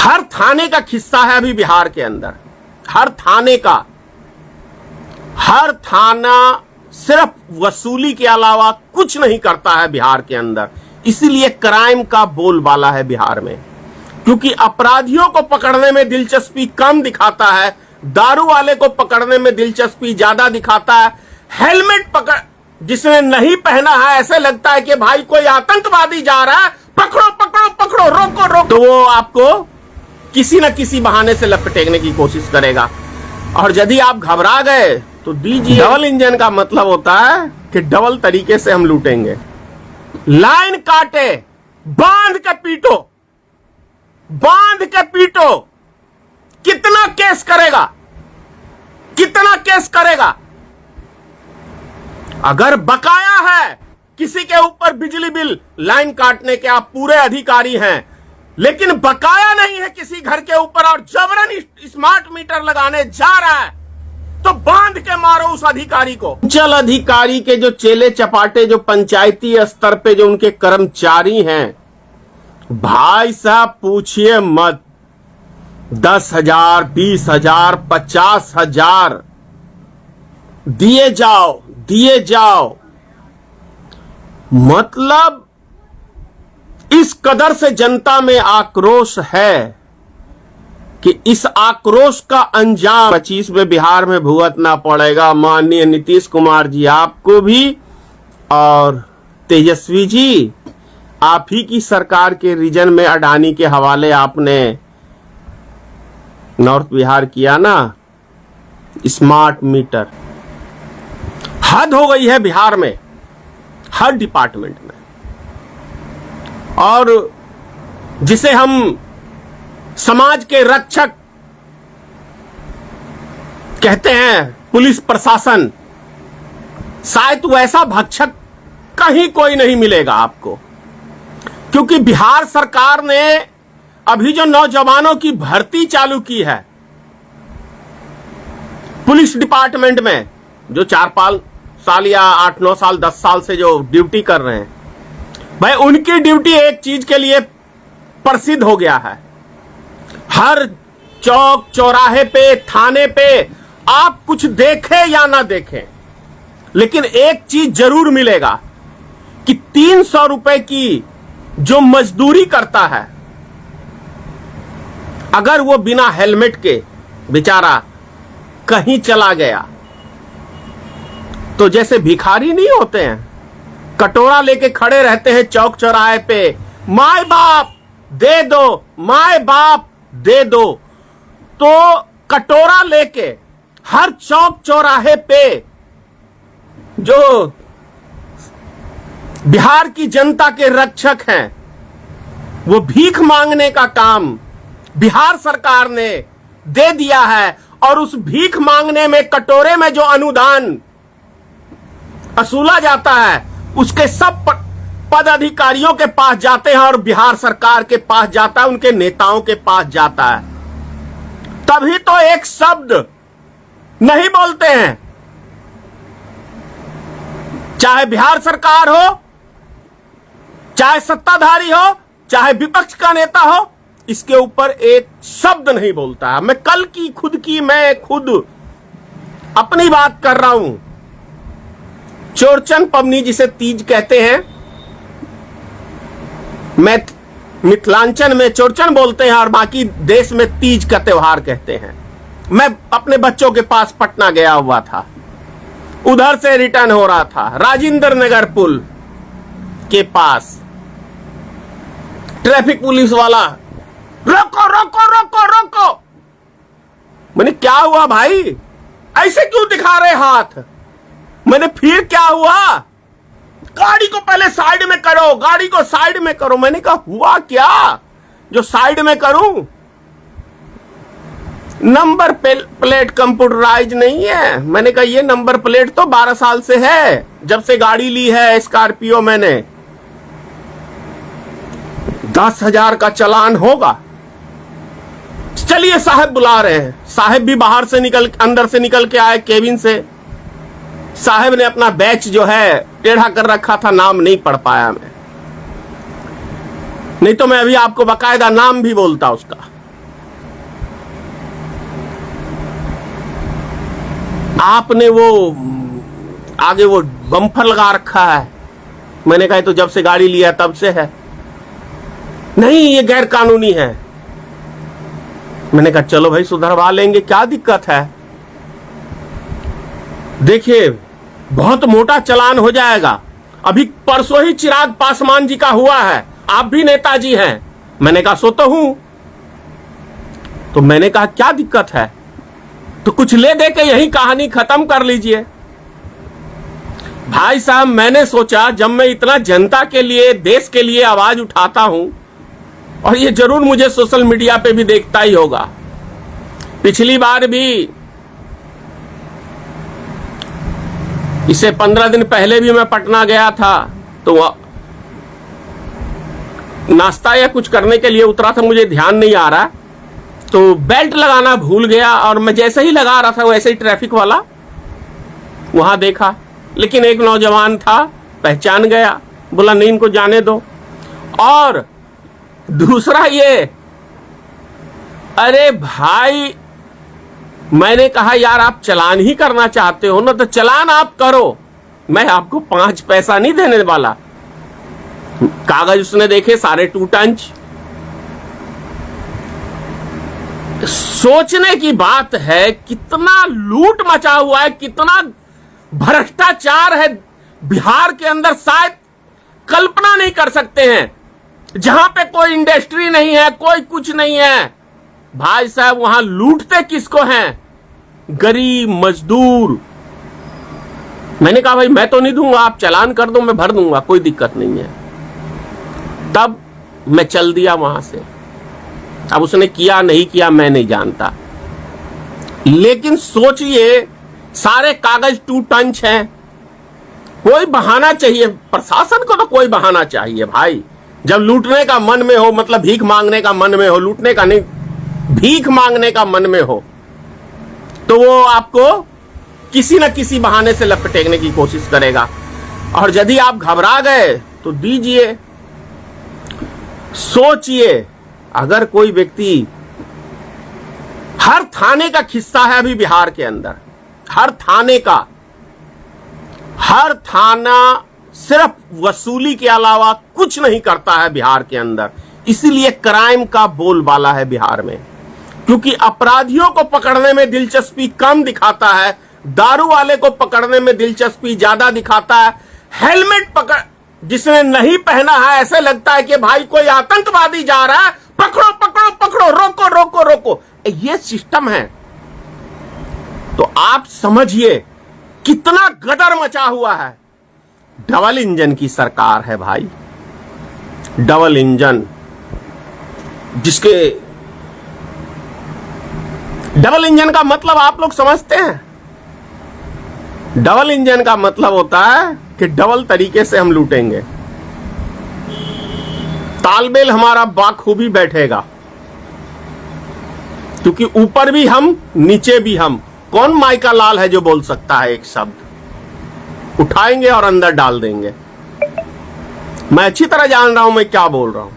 हर थाने का किस्सा है अभी बिहार के अंदर, हर थाने का। हर थाना सिर्फ वसूली के अलावा कुछ नहीं करता है बिहार के अंदर। इसीलिए क्राइम का बोलबाला है बिहार में, क्योंकि अपराधियों को पकड़ने में दिलचस्पी कम दिखाता है, दारू वाले को पकड़ने में दिलचस्पी ज्यादा दिखाता है। हेलमेट पकड़ जिसने नहीं पहना है, ऐसे लगता है कि भाई कोई आतंकवादी जा रहा है, पकड़ो पकड़ो पकड़ो, रोको रोको, तो वो आपको किसी न किसी बहाने से लपटेने की कोशिश करेगा। और यदि आप घबरा गए तो दीजिए। डबल इंजन का मतलब होता है कि डबल तरीके से हम लूटेंगे। लाइन काटे, बांध के पीटो, बांध के पीटो। कितना केस करेगा, कितना केस करेगा? अगर बकाया है किसी के ऊपर बिजली बिल, लाइन काटने के आप पूरे अधिकारी हैं, लेकिन बकाया नहीं है किसी घर के ऊपर और जबरन स्मार्ट मीटर लगाने जा रहा है, तो बांध के मारो उस अधिकारी को। चल अधिकारी के जो चेले चपाटे, जो पंचायती स्तर पे जो उनके कर्मचारी हैं, भाई साहब पूछिए मत। 10,000, 20,000, 50,000 दिए जाओ, दिए जाओ। मतलब इस कदर से जनता में आक्रोश है कि इस आक्रोश का अंजाम 25 में बिहार में भुगतना पड़ेगा। माननीय नीतीश कुमार जी आपको भी, और तेजस्वी जी, आप ही की सरकार के रीजन में अडानी के हवाले आपने नॉर्थ बिहार किया ना स्मार्ट मीटर। हद हो गई है बिहार में हर डिपार्टमेंट में। और जिसे हम समाज के रक्षक कहते हैं, पुलिस प्रशासन, शायद वैसा भक्षक कहीं कोई नहीं मिलेगा आपको। क्योंकि बिहार सरकार ने अभी जो नौजवानों की भर्ती चालू की है पुलिस डिपार्टमेंट में, जो 4-5 साल या 8-9 साल 10 साल से जो ड्यूटी कर रहे हैं, भाई उनकी ड्यूटी एक चीज के लिए प्रसिद्ध हो गया है। हर चौक चौराहे पे, थाने पे आप कुछ देखें या ना देखें, लेकिन एक चीज जरूर मिलेगा कि 300 रुपए की जो मजदूरी करता है, अगर वो बिना हेलमेट के बेचारा कहीं चला गया, तो जैसे भिखारी नहीं होते हैं, कटोरा लेके खड़े रहते हैं चौक चौराहे पे, माय बाप दे दो, माय बाप दे दो, तो कटोरा लेके हर चौक चौराहे पे जो बिहार की जनता के रक्षक हैं, वो भीख मांगने का काम बिहार सरकार ने दे दिया है। और उस भीख मांगने में, कटोरे में जो अनुदान वसूला जाता है, उसके सब पद अधिकारियों के पास जाते हैं और बिहार सरकार के पास जाता है, उनके नेताओं के पास जाता है। तभी तो एक शब्द नहीं बोलते हैं, चाहे बिहार सरकार हो, चाहे सत्ताधारी हो, चाहे विपक्ष का नेता हो, इसके ऊपर एक शब्द नहीं बोलता है। मैं कल की मैं खुद अपनी बात कर रहा हूं। चौरचन पवनी जिसे तीज कहते हैं, मैं मिथिलांचल में चौरचन बोलते हैं और बाकी देश में तीज का त्योहार कहते हैं। मैं अपने बच्चों के पास पटना गया हुआ था, उधर से रिटर्न हो रहा था, राजेंद्र नगर पुल के पास ट्रैफिक पुलिस वाला रोको रोको रोको रोको। मैंने क्या हुआ भाई, ऐसे क्यों दिखा रहे हाथ? मैंने फिर क्या हुआ? गाड़ी को पहले साइड में करो, गाड़ी को साइड में करो। मैंने कहा हुआ क्या जो साइड में करूं? नंबर प्लेट कंप्यूटराइज नहीं है। मैंने कहा ये नंबर प्लेट तो 12 साल से है, जब से गाड़ी ली है स्कॉर्पियो मैंने। 10,000 का चालान होगा। चलिए साहब बुला रहे हैं। साहब भी बाहर से अंदर से निकल के आए केबिन से। साहब ने अपना बैच जो है टेढ़ा कर रखा था, नाम नहीं पढ़ पाया मैं, नहीं तो मैं अभी आपको बकायदा नाम भी बोलता उसका। आपने वो आगे वो बम्पर लगा रखा है। मैंने कहा तो जब से गाड़ी लिया तब से है। नहीं, ये गैर कानूनी है। मैंने कहा चलो भाई सुधरवा लेंगे, क्या दिक्कत है। देखिए बहुत मोटा चालान हो जाएगा। अभी परसों ही चिराग पासवान जी का हुआ है, आप भी नेताजी हैं। मैंने कहा सो तो हूं। तो मैंने कहा क्या दिक्कत है, तो कुछ ले दे के यही कहानी खत्म कर लीजिए। भाई साहब मैंने सोचा जब मैं इतना जनता के लिए, देश के लिए आवाज उठाता हूं, और ये जरूर मुझे सोशल मीडिया पे भी देखता ही होगा। पिछली बार भी, इससे 15 दिन पहले भी मैं पटना गया था, तो नाश्ता या कुछ करने के लिए उतरा था, मुझे ध्यान नहीं आ रहा, तो बेल्ट लगाना भूल गया, और मैं जैसे ही लगा रहा था वैसे ही ट्रैफिक वाला वहां देखा। लेकिन एक नौजवान था, पहचान गया, बोला नहीं इनको जाने दो। और दूसरा ये, अरे भाई मैंने कहा यार आप चालान ही करना चाहते हो ना, तो चालान आप करो, मैं आपको 5 पैसा नहीं देने वाला। कागज उसने देखे सारे 2 टंच। सोचने की बात है कितना लूट मचा हुआ है, कितना भ्रष्टाचार है बिहार के अंदर, शायद कल्पना नहीं कर सकते हैं। जहां पे कोई इंडस्ट्री नहीं है, कोई कुछ नहीं है, भाई साहब वहां लूटते किसको हैं? गरीब मजदूर। मैंने कहा भाई मैं तो नहीं दूंगा, आप चालान कर दो, मैं भर दूंगा, कोई दिक्कत नहीं है। तब मैं चल दिया वहां से। अब उसने किया नहीं किया मैं नहीं जानता, लेकिन सोचिए सारे कागज 2 टंच हैं। कोई बहाना चाहिए प्रशासन को, तो कोई बहाना चाहिए भाई। जब लूटने का मन में हो, मतलब भीख मांगने का मन में हो, लूटने का नहीं, भीख मांगने का मन में हो, तो वो आपको किसी न किसी बहाने से लपटेने की कोशिश करेगा। और यदि आप घबरा गए तो दीजिए। सोचिए अगर कोई व्यक्ति, हर थाने का किस्सा है अभी बिहार के अंदर, हर थाने का, हर थाना सिर्फ वसूली के अलावा कुछ नहीं करता है बिहार के अंदर। इसीलिए क्राइम का बोलबाला है बिहार में, क्योंकि अपराधियों को पकड़ने में दिलचस्पी कम दिखाता है, दारू वाले को पकड़ने में दिलचस्पी ज्यादा दिखाता है। हेलमेट पकड़ जिसने नहीं पहना है, ऐसे लगता है कि भाई कोई आतंकवादी जा रहा है, पकड़ो पकड़ो पकड़ो, रोको रोको रोको, ये सिस्टम है। तो आप समझिए कितना गदर मचा हुआ है। डबल इंजन की सरकार है भाई, डबल इंजन, जिसके डबल इंजन का मतलब आप लोग समझते हैं? डबल इंजन का मतलब होता है कि डबल तरीके से हम लूटेंगे। तालमेल हमारा बाखूबी बैठेगा, क्योंकि ऊपर भी हम नीचे भी हम। कौन माइका लाल है जो बोल सकता है एक शब्द? उठाएंगे और अंदर डाल देंगे। मैं अच्छी तरह जान रहा हूं मैं क्या बोल रहा हूं।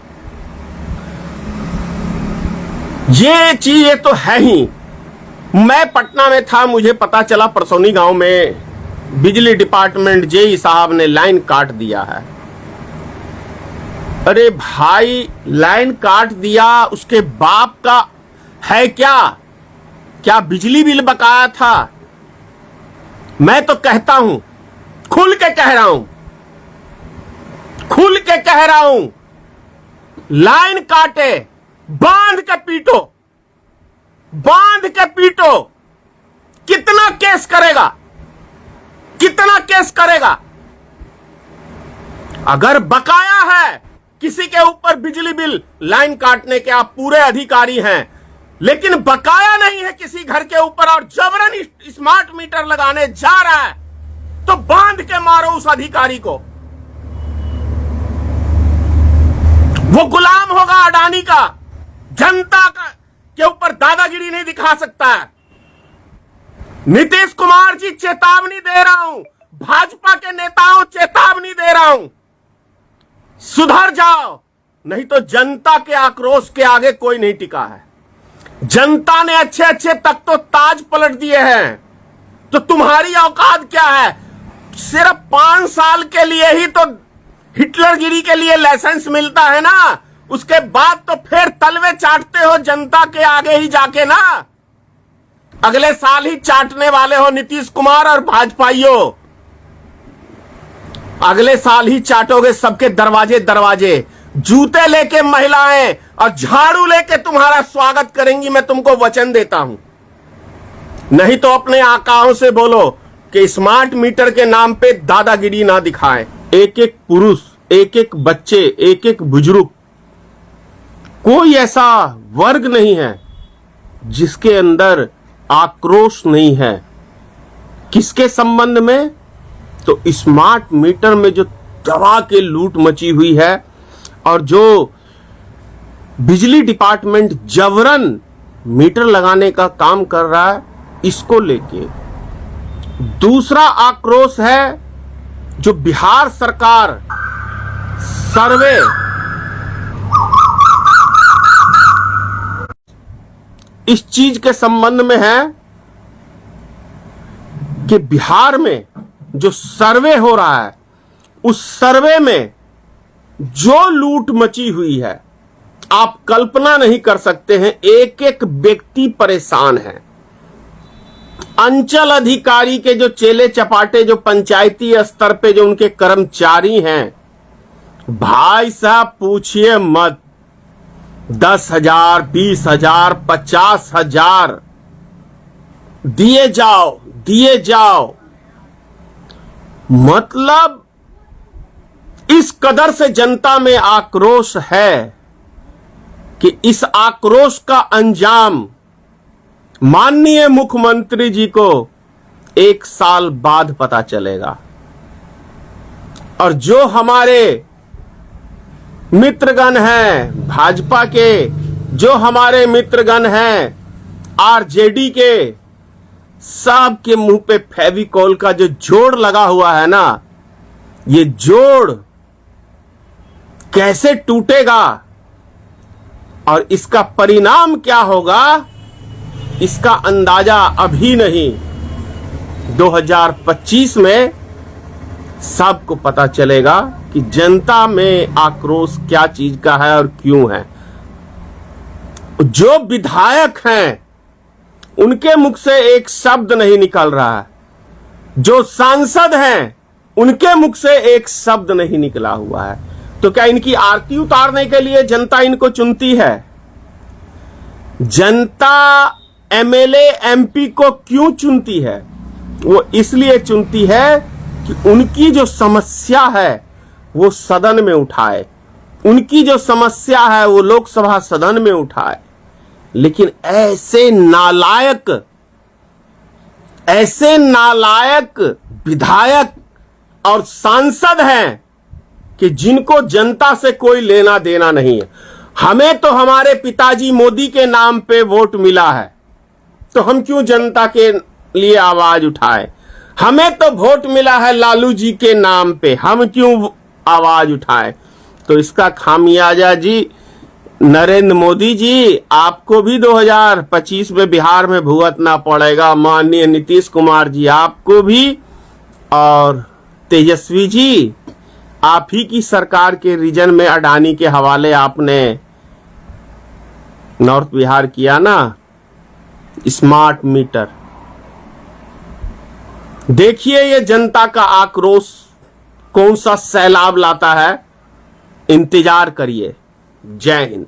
ये चीजें तो है ही। मैं पटना में था, मुझे पता चला परसौनी गांव में बिजली डिपार्टमेंट जेई साहब ने लाइन काट दिया है। अरे भाई लाइन काट दिया, उसके बाप का है क्या बिजली बिल बकाया था? मैं तो कहता हूं, खुल के कह रहा हूं, खुल के कह रहा हूं, लाइन काटे, बांध के पीटो, बांध के पीटो। कितना केस करेगा, कितना केस करेगा? अगर बकाया है किसी के ऊपर बिजली बिल, लाइन काटने के आप पूरे अधिकारी हैं, लेकिन बकाया नहीं है किसी घर के ऊपर और जबरन स्मार्ट मीटर लगाने जा रहा है, तो बांध के मारो उस अधिकारी को। वो गुलाम होगा अडानी का, जनता का के ऊपर दादागिरी नहीं दिखा सकता है। नीतीश कुमार जी चेतावनी दे रहा हूं, भाजपा के नेताओं चेतावनी दे रहा हूं, सुधर जाओ, नहीं तो जनता के आक्रोश के आगे कोई नहीं टिका है। जनता ने अच्छे अच्छे तक तो ताज पलट दिए हैं, तो तुम्हारी औकात क्या है? सिर्फ 5 साल के लिए ही तो हिटलरगिरी के लिए लाइसेंस मिलता है ना, उसके बाद तो फिर तलवे चाटते हो जनता के आगे ही जाके ना। अगले साल ही चाटने वाले हो नीतीश कुमार और भाजपाइयों, अगले साल ही चाटोगे सबके दरवाजे दरवाजे। जूते लेके महिलाएं और झाड़ू लेके तुम्हारा स्वागत करेंगी, मैं तुमको वचन देता हूं। नहीं तो अपने आकाओं से बोलो कि स्मार्ट मीटर के नाम पे दादागिरी ना दिखाएं। एक एक पुरुष, एक एक बच्चे, एक एक बुजुर्ग, कोई ऐसा वर्ग नहीं है जिसके अंदर आक्रोश नहीं है। किसके संबंध में? तो स्मार्ट मीटर में जो दवा के लूट मची हुई है और जो बिजली डिपार्टमेंट जबरन मीटर लगाने का काम कर रहा है, इसको लेके। दूसरा आक्रोश है जो बिहार सरकार सर्वे इस चीज के संबंध में है कि बिहार में जो सर्वे हो रहा है, उस सर्वे में जो लूट मची हुई है आप कल्पना नहीं कर सकते हैं। एक एक व्यक्ति परेशान है। अंचल अधिकारी के जो चेले चपाटे, जो पंचायती स्तर पे जो उनके कर्मचारी हैं, भाई साहब पूछिए मत। 10,000, 20,000, 50,000 दिए जाओ, दिए जाओ। मतलब इस कदर से जनता में आक्रोश है कि इस आक्रोश का अंजाम माननीय मुख्यमंत्री जी को 1 साल बाद पता चलेगा। और जो हमारे मित्रगण हैं भाजपा के, जो हमारे मित्रगण हैं आरजेडी के, सब के मुंह पे फेविकॉल का जो जोड़ लगा हुआ है ना, ये जोड़ कैसे टूटेगा और इसका परिणाम क्या होगा, इसका अंदाजा अभी नहीं, 2025 में सबको पता चलेगा कि जनता में आक्रोश क्या चीज का है और क्यों है। जो विधायक हैं उनके मुख से एक शब्द नहीं निकल रहा है, जो सांसद हैं उनके मुख से एक शब्द नहीं निकला हुआ है। तो क्या इनकी आरती उतारने के लिए जनता इनको चुनती है? जनता एमएलए एमपी को क्यों चुनती है? वो इसलिए चुनती है कि उनकी जो समस्या है वो सदन में उठाए, उनकी जो समस्या है वो लोकसभा सदन में उठाए। लेकिन ऐसे नालायक विधायक और सांसद हैं कि जिनको जनता से कोई लेना देना नहीं है। हमें तो हमारे पिताजी मोदी के नाम पे वोट मिला है, तो हम क्यों जनता के लिए आवाज उठाए? हमें तो वोट मिला है लालू जी के नाम पे, हम क्यों आवाज उठाए? तो इसका खामियाजा जी नरेंद्र मोदी जी, आपको भी 2025 में बिहार में भुगतना पड़ेगा। माननीय नीतीश कुमार जी आपको भी, और तेजस्वी जी आप ही की सरकार के रीजन में अडानी के हवाले आपने नॉर्थ बिहार किया ना स्मार्ट मीटर। देखिए ये जनता का आक्रोश कौन सा सैलाब लाता है, इंतजार करिए। जय हिंद।